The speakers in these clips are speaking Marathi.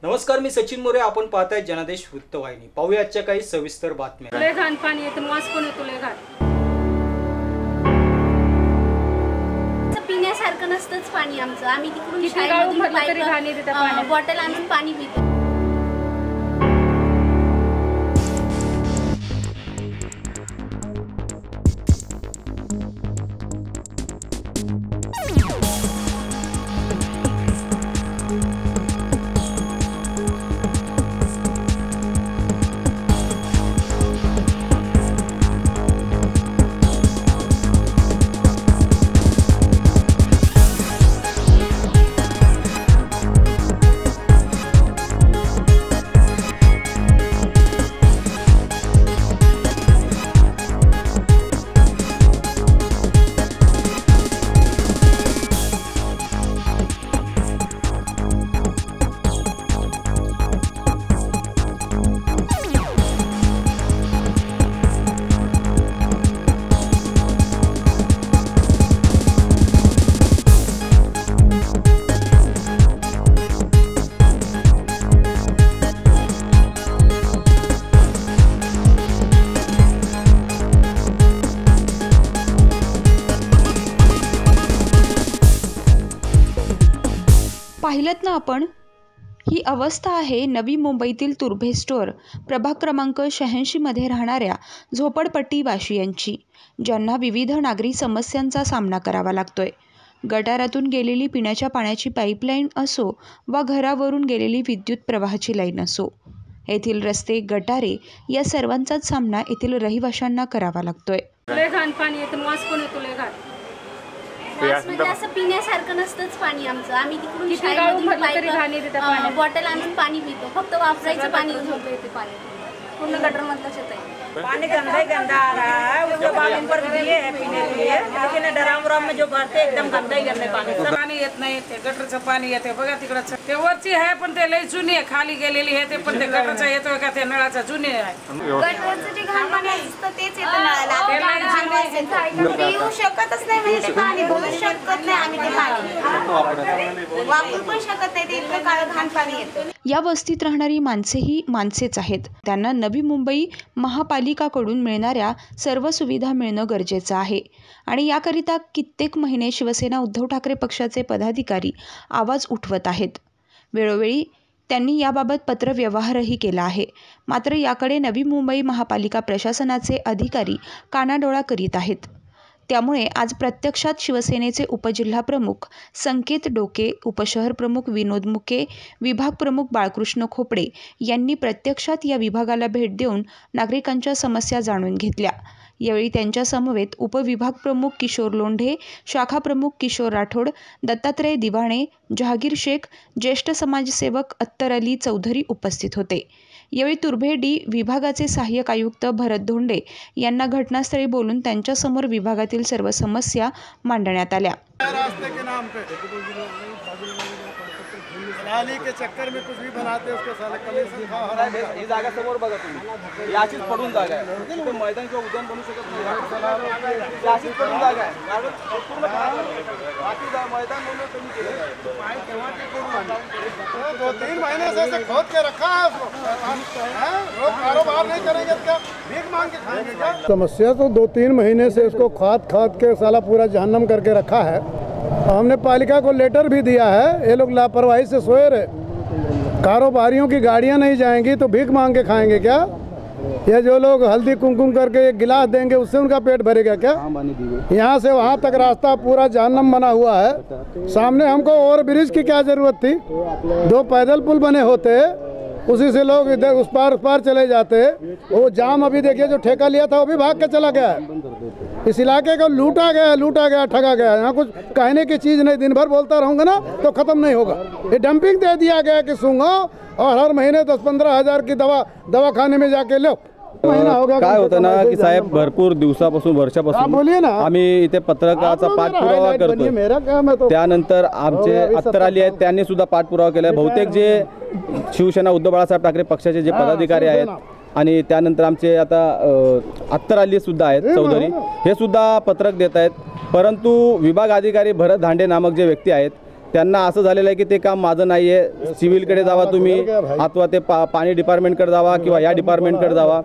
नमस्कार, मी सचिन मोरे. आपण पाहताय जनादेश वृत्तवाहिनी. पाहूया आजच्या काही सविस्तर बातम्या. लय घाण पाणी येतं, वास पण येतो लय घाण. पिण्यासारखं नसतंच पाणी आमचं. आम्ही तिकडून बॉटल आणून पाणी पितो. पाहिलत ना आपण, ही अवस्था आहे नवी मुंबईतील तुर्भे स्टोअर प्रभाग क्रमांक 86 मध्ये राहणाऱ्या झोपडपट्टीवासियांची, ज्यांना विविध नागरी समस्यांचा सामना करावा लागतोय. गटारातून गेलेली पिण्याच्या पाण्याची पाईपलाईन असो वा घरावरून गेलेली विद्युत प्रवाहाची लाईन असो, येथील रस्ते, गटारे या सर्वांचाच सामना येथील रहिवाशांना करावा लागतोय. लय घाण पाणी येतं, वास पण येतो लय घाण. असं पिण्यासारखं नसतंच पाणी आमचं. आम्ही तिकडून बॉटल आणून पाणी पितो. फक्त वापरायचं पाणी यूज होतं इथे. पाणी पूर्ण गटर मधलंच येत आहे. पानी गंदा ही गंदा आ रहा है. उसके बाद ऊपर दिए है पीने के लिए, लेकिन ड्राम व्राम में जो भरते एकदम गंदा ही गंदा पाणी येत नाही. ते गटरचं पाणी येते बघा तिकडचं. ते वरची आहे पण ते लई जुनी आहे, खाली गेलेली आहे. ते पण ते गटरचं येतोय का ते नळाचं जुने आहे. गटरचं जे घाण पाणी असतं तेच येतं नळाला. येऊ शकतच नाही, म्हणजे ते पाणी भरू शकत नाही. आम्ही ते पाणी वापरू पण शकत नाही. ते इतकं काळं घाण पाणी येतं. या वस्तीत राहणारी माणसेही माणसेच आहेत. त्यांना नवी मुंबई महापालिकाकडून मिळणाऱ्या सर्व सुविधा मिळणं गरजेचं आहे आणि याकरिता कित्येक महिने शिवसेना उद्धव ठाकरे पक्षाचे पदाधिकारी आवाज उठवत आहेत. वेळोवेळी त्यांनी याबाबत पत्रव्यवहारही केला आहे. मात्र याकडे नवी मुंबई महापालिका प्रशासनाचे अधिकारी कानाडोळा करीत आहेत. त्यामुळे आज प्रत्यक्षात शिवसेनेचे उपजिल्हाप्रमुख संकेत डोके, उपशहर प्रमुख विनोद मुके, विभाग प्रमुख बाळकृष्ण खोपडे यांनी प्रत्यक्षात या विभागाला भेट देऊन नागरिकांच्या समस्या जाणून घेतल्या. यावेळी त्यांच्या समवेत उपविभाग प्रमुख किशोर लोंढे, शाखा प्रमुख किशोर राठोड, दत्तात्रय दिवाणे, जहागीर शेख, ज्येष्ठ समाजसेवक अत्तर अली चौधरी उपस्थित होते. यावेळी तुर्भे डी विभागाचे सहाय्यक आयुक्त भरत धोंडे यांना घटनास्थळी बोलून त्यांच्यासमोर विभागातील सर्व समस्या मांडण्यात आल्या. नाली के चक्कर में कुछ भी बनाते उसको साले कमिशन खाओ. ही जागा समोर बघा तुम्ही, याचीच पडून जागा आहे. तिथे मैदान किंवा उद्यान बनू शकत नाही. याचीच पडून जागा आहे. पूर्ण बाकी मैदान बनवून कमी केलं आहे. 2-3 महीने से ऐसे खोद के रखा है उसको. लोग कारोबार नहीं करेंगे क्या? भीख मांग के खाएंगे क्या? समस्या तो 2-3 महीने से इसको खाद के साला पूरा जहन्नम करके रखा है. हमने पालिका को लेटर भी दिया है. ये लोग लापरवाही से सोए रहे. कारोबारियों की गाड़ियां नहीं जाएंगी तो भीख मांग के खाएंगे क्या? ये जो लोग हल्दी कुमकुम करके एक गिलास देंगे उससे उनका पेट भरेगा क्या? यहाँ से वहाँ तक रास्ता पूरा जहन्नम बना हुआ है. सामने हमको ओवर ब्रिज की क्या जरूरत थी? 2 पैदल पुल बने होते, उसी से लोग इधर उस पार चले जाते. वो जाम अभी देखिए जो ठेका लिया था वो भी भाग के चला गया है. इस इलाके को लूटा गया, ठगा गया. यहाँ कुछ कहने की चीज़ नहीं. दिन भर बोलता रहूँगा ना तो ख़त्म नहीं होगा. ये डंपिंग दे दिया गया कि सूंघो और हर महीने 10-15 हज़ार की दवाखाने में जाके लो. महिना होगा. काय होतं ना की साहेब, भरपूर दिवसापासून वर्षापासून बोलिए ना आम्ही इथे पत्रकाराचा पाठपुरावा करतो. त्यानंतर आमचे अत्तर अली आहेत, त्यांनी सुद्धा पाठपुरावा केला. बहुतेक जे शिवसेना उद्धव बाळासाहेब ठाकरे पक्षाचे जे पदाधिकारी आहेत आणि त्यानंतर आमचे आता अत्तर अली सुद्धा आहेत चौधरी, हे सुद्धा पत्रक देत आहेत. परंतु विभाग अधिकारी भरत धांडे नामक जे व्यक्ती आहेत त्यांना असं झालेलं आहे की ते काम माझं नाही आहे, सिव्हिलकडे जावा तुम्ही अथवा ते पाणी डिपार्टमेंटकडे जावा किंवा या डिपार्टमेंटकडे जावा.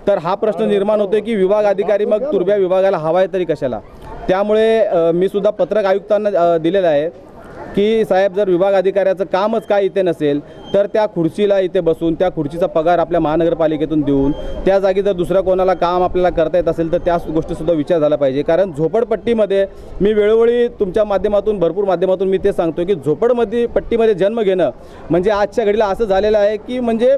तर हा प्रश्न निर्माण होतो की विभाग अधिकारी मग तुर्भ्या विभागाला हवा आहे तरी कशाला. त्यामुळे मी सुद्धा पत्रक आयुक्तांना दिलेलं आहे की साहेब, जर विभाग अधिकाऱ्याचं कामच काय इथे नसेल तर त्या खुर्चीला इथे बसून त्या खुर्चीचा पगार आपल्या महानगरपालिकेतून देऊन त्या जागी जर दुसऱ्या कोणाला काम आपल्याला करता येत असेल तर त्या गोष्टीसुद्धा विचार झाला पाहिजे. कारण झोपडपट्टीमध्ये मी वेळोवेळी तुमच्या माध्यमातून भरपूर माध्यमातून मी ते सांगतो की झोपडपट्टीमध्ये जन्म घेणं म्हणजे आजच्या घडीला असं झालेलं आहे की म्हणजे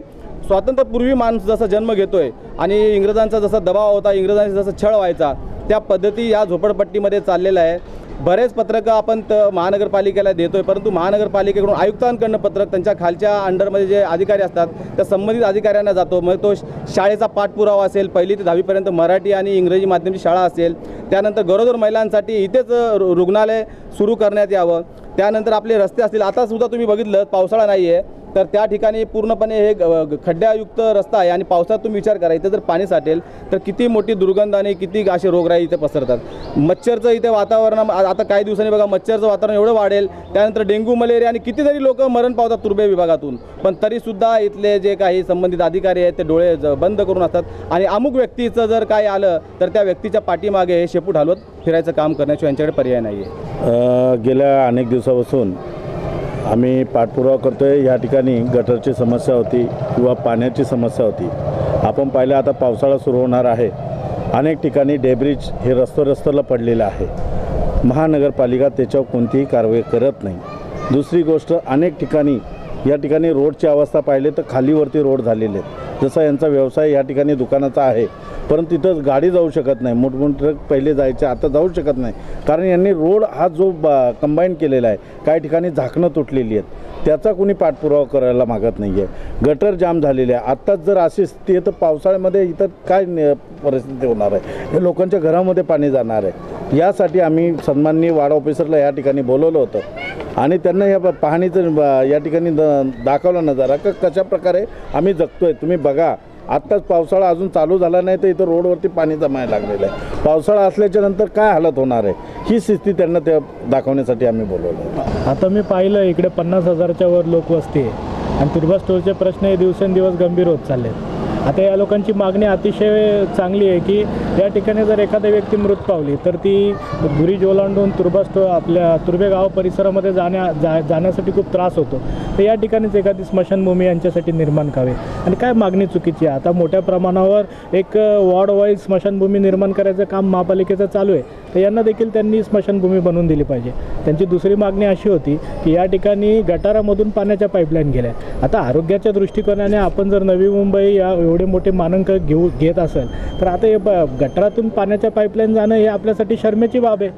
स्वातंत्र्यपूर्वी माणूस जसा जन्म घेतोय आणि इंग्रजांचा जसा दबाव होता, इंग्रजांचा जसा छळ व्हायचा, त्या पद्धती या झोपडपट्टीमध्ये चाललेलं आहे. बरेच पत्रकं आपण महानगरपालिकेला देतोय, परंतु महानगरपालिकेकडून आयुक्तांकडनं पत्रक त्यांच्या खालच्या अंडरमध्ये जे अधिकारी असतात त्या संबंधित अधिकाऱ्यांना जातो. मग तो शाळेचा पाठपुरावा असेल, 1ली ते 10वीपर्यंत मराठी आणि इंग्रजी माध्यमाची शाळा असेल, त्यानंतर गरोदर महिलांसाठी इथेच रुग्णालय सुरू करण्यात यावं, त्यानंतर आपले रस्ते असतील. आतासुद्धा तुम्ही बघितलं पावसाळा नाही आहे तर त्या ठिकाणी पूर्णपणे हे खड्ड्यायुक्त रस्ता आहे आणि पावसात तुम्ही विचार करा इथे जर पाणी साठेल तर किती मोठी दुर्गंध आणि किती असे रोगराई इथे पसरतात. मच्छरचं इथे वातावरण आता काही दिवसांनी बघा मच्छरचं वातावरण एवढं वाढेल, त्यानंतर डेंग्यू मलेरिया आणि कितीतरी लोक मरण पावतात तुर्भे विभागातून. पण तरीसुद्धा इथले जे काही संबंधित अधिकारी आहेत ते डोळे बंद करून असतात आणि अमुक व्यक्तीचं जर काय आलं तर त्या व्यक्तीच्या पाठीमागे हे शेपूट हलवत फिरायचं काम करण्याशिवाय यांच्याकडे पर्याय नाही आहे. गेल्या अनेक दिवसापासून आम्ही पाठपुरावा करतो आहे. या ठिकाणी गटरची समस्या होती किंवा पाण्याची समस्या होती. आपण पाहिलं आता पावसाळा सुरू होणार आहे, अनेक ठिकाणी डेब्रिज हे रस्त्याला पडलेलं आहे. महानगरपालिका त्याच्यावर कोणतीही कारवाई करत नाही. दुसरी गोष्ट, अनेक ठिकाणी या ठिकाणी रोडची अवस्था पाहिली तर खालीवरती रोड झालेले आहेत. जसा यांचा व्यवसाय या ठिकाणी दुकानाचा आहे, परंतु तिथं गाडी जाऊ शकत नाही. मोठमोठे ट्रक पहिले जायचे, आता जाऊ शकत नाही, कारण यांनी रोड हा जो कंबाईन केलेला आहे. काही ठिकाणी झाकणं तुटलेली आहेत, त्याचा कोणी पाठपुरावा करायला मागत नाही आहे. गटर जाम झालेले आहे. आत्ताच जर अशी स्थिती आहे तर पावसाळ्यामध्ये इथं काय परिस्थिती होणार आहे, हे लोकांच्या घरामध्ये पाणी जाणार आहे. यासाठी आम्ही सन्माननीय वार्ड ऑफिसरला या ठिकाणी बोलवलं होतं आणि त्यांना या पाहणीचं या ठिकाणी दाखवलं नजारा का कशा प्रकारे आम्ही जगतोय. तुम्ही बघा, आत्ताच पावसाळा अजून चालू झाला नाही तर इथं रोडवरती पाणी जमायला लागलेलं आहे. पावसाळा असल्याच्या नंतर काय हालत होणार आहे ही स्थिती त्यांना त्या दाखवण्यासाठी आम्ही बोलवलं. आता मी पाहिलं इकडे 50,000च्या वर लोकवस्ती आहे आणि तुर्भा स्टोअरचे प्रश्न हे दिवसेंदिवस गंभीर होत चालले आहेत. आता या लोकांची मागणी अतिशय चांगली आहे की या ठिकाणी जर एखादी व्यक्ती मृत पावली तर ती ब्रिज ओलांडून तुर्भा स्टोअर आपल्या तुर्भे गाव परिसरामध्ये जाण्यासाठी खूप त्रास होतो. तर या ठिकाणीच एखादी स्मशानभूमी यांच्यासाठी निर्माण करावी. आणि काय मागणी चुकीची आहे, आता मोठ्या प्रमाणावर एक वॉर्ड वाईज स्मशानभूमी निर्माण करायचं काम महापालिकेचं चालू आहे. तर यांना देखील त्यांनी स्मशानभूमी बनवून दिली पाहिजे. त्यांची दुसरी मागणी अशी होती की या ठिकाणी गटारामधून पाण्याच्या पाईपलाईन गेल्या. आता आरोग्याच्या दृष्टिकोनाने आपण जर नवी मुंबई या एवढे मोठे मानांकन घेत असेल तर आता हे गटारातून पाण्याच्या पाईपलाईन जाणं हे आपल्यासाठी शर्मेची बाब आहे.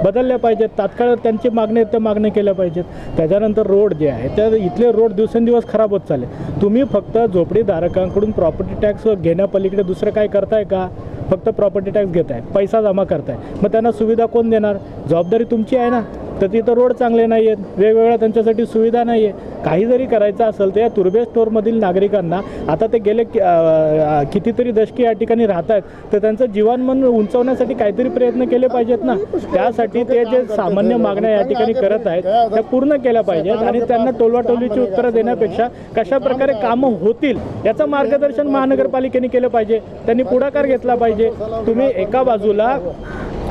बदलल्या पाहिजेत, तात्काळ त्यांची मागणी आहेत त्या मागण्या केल्या पाहिजेत. त्याच्यानंतर रोड जे आहे तर इथले रोड दिवसेंदिवस खराब होत चालले. तुम्ही फक्त झोपडीधारकांकडून प्रॉपर्टी टॅक्स घेण्यापलीकडे दुसरं काय करताय का? फक्त प्रॉपर्टी टॅक्स घेताय, पैसा जमा करताय. मग त्यांना सुविधा कोण देणार? जबाबदारी तुमची आहे ना. तर तिथं रोड चांगले नाही आहेत, वेगवेगळ्या त्यांच्यासाठी सुविधा नाही आहे. काही जरी करायचं असेल तर या तुर्भे स्टोअरमधील नागरिकांना आता ते गेले कितीतरी दशके या ठिकाणी राहत आहेत तर त्यांचं जीवनमान उंचावण्यासाठी काहीतरी प्रयत्न केले पाहिजेत ना. त्यासाठी ते जे सामान्य मागण्या या ठिकाणी करत आहेत त्या पूर्ण केल्या पाहिजेत आणि त्यांना टोलवाटोलीची उत्तरं देण्यापेक्षा कशा प्रकारे कामं होतील याचं मार्गदर्शन महानगरपालिकेने केलं पाहिजे. त्यांनी पुढाकार घेतला पाहिजे. तुम्ही एका बाजूला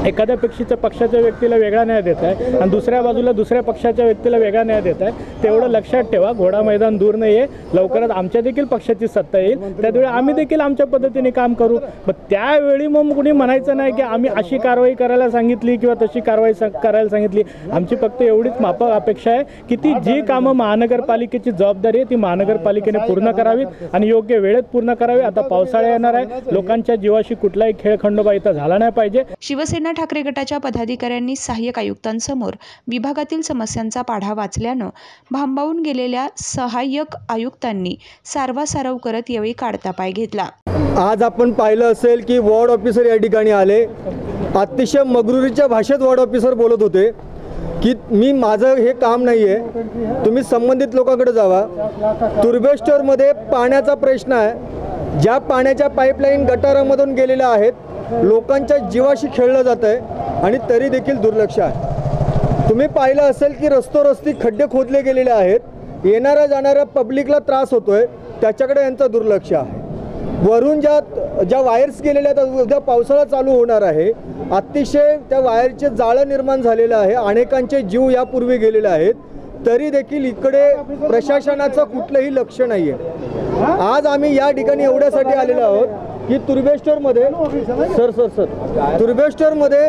एखाद्या पक्षाच्या व्यक्तीला वेगळा न्याय देत आहे आणि दुसऱ्या बाजूला दुसऱ्या पक्षाच्या व्यक्तीला वेगळा न्याय देत आहे. तेवढं लक्षात ठेवा. घोडा मैदान दूर नाही आहे. लवकरच आमच्या देखील पक्षाची सत्ता येईल, त्यावेळी आम्ही देखील आमच्या पद्धतीने काम करू. मग त्यावेळी मग कुणी म्हणायचं नाही की आम्ही अशी कारवाई करायला सांगितली किंवा तशी कारवाई करायला सांगितली. आमची फक्त एवढीच माफक अपेक्षा आहे की ती जी कामं महानगरपालिकेची जबाबदारी आहे ती महानगरपालिकेने पूर्ण करावीत आणि योग्य वेळेत पूर्ण करावी. आता पावसाळा येणार आहे, लोकांच्या जीवाशी कुठलाही खेळखंडोबा इथं झाला नाही पाहिजे. शिवसेना ठाकरे गटाच्या पदाधिकाऱ्यांनी सहाय्यक आयुक्तांसमोर विभागातील समस्यांचा पाढा वाचल्यानं भांबावून गेलेल्या सहाय्यक आयुक्तांनी सारवासारव करत यावेळी काढता पाय घेतला. आज आपण पाहिलं असेल की वॉर्ड ऑफिसर या ठिकाणी आले. अतिशय मगरुरीच्या भाषेत वॉर्ड ऑफिसर बोलत होते की माझं हे काम नाही आहे, तुम्ही संबंधित लोकांकडे जावा. तुर्भे स्टोअरमध्ये पाण्याचा प्रश्न आहे. ज्या पाण्याच्या पाईपलाईन गटारामधून गेलेल्या आहेत, लोकांच्या जीवाशी खेळलं जात आहे आणि तरी देखील दुर्लक्ष आहे. तुम्ही पाहिलं असेल की रस्ती खड्डे खोदले गेलेले आहेत, येणाऱ्या जाणाऱ्या पब्लिकला त्रास होतोय, त्याच्याकडे यांचं दुर्लक्ष आहे. वरून ज्या वायर्स गेलेल्या आहेत, उद्या पावसाळा चालू होणार आहे, अतिशय त्या वायरचे जाळं निर्माण झालेलं आहे, अनेकांचे जीव यापूर्वी गेलेले आहेत, तरी देखील इकडे प्रशासनाचं कुठलंही लक्ष नाही आहे. आज आम्ही या ठिकाणी एवढ्यासाठी आलेलो आहोत की तुर्बेस्टरमध्ये तुर्बेस्टरमध्ये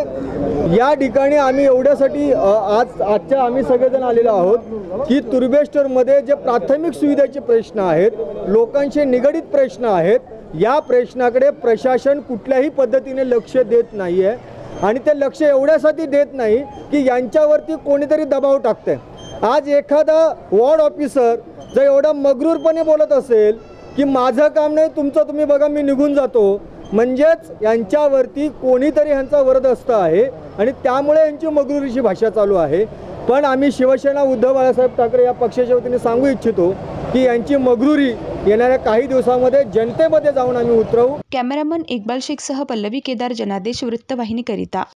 या ठिकाणी आम्ही एवढ्यासाठी आजच्या आम्ही सगळेजण आलेलो आहोत की तुर्बेस्टरमध्ये जे प्राथमिक सुविधेचे प्रश्न आहेत, लोकांशी निगडीत प्रश्न आहेत, या प्रश्नाकडे प्रशासन कुठल्याही पद्धतीने लक्ष देत नाही आहे. आणि ते लक्ष एवढ्यासाठी देत नाही की यांच्यावरती कोणीतरी दबाव टाकते. आज एखादा वॉर्ड ऑफिसर जर एवढा मगरूरपणे बोलत असेल की माझं काम नाही, तुमचं तुम्ही बघा, मी निघून जातो, म्हणजेच यांच्यावरती कोणीतरी यांचा वरदहस्त आहे आणि त्यामुळे यांची मगरुरीची भाषा चालू आहे. पण आम्ही शिवसेना उद्धव बाळासाहेब ठाकरे या पक्षाच्या वतीने सांगू इच्छितो की यांची मगरुरी येणाऱ्या काही दिवसामध्ये जनतेमध्ये जाऊन आम्ही उतरवू. कॅमेरामन इक्बाल शेखसह पल्लवी केदार, जनादेश वृत्तवाहिनीकरिता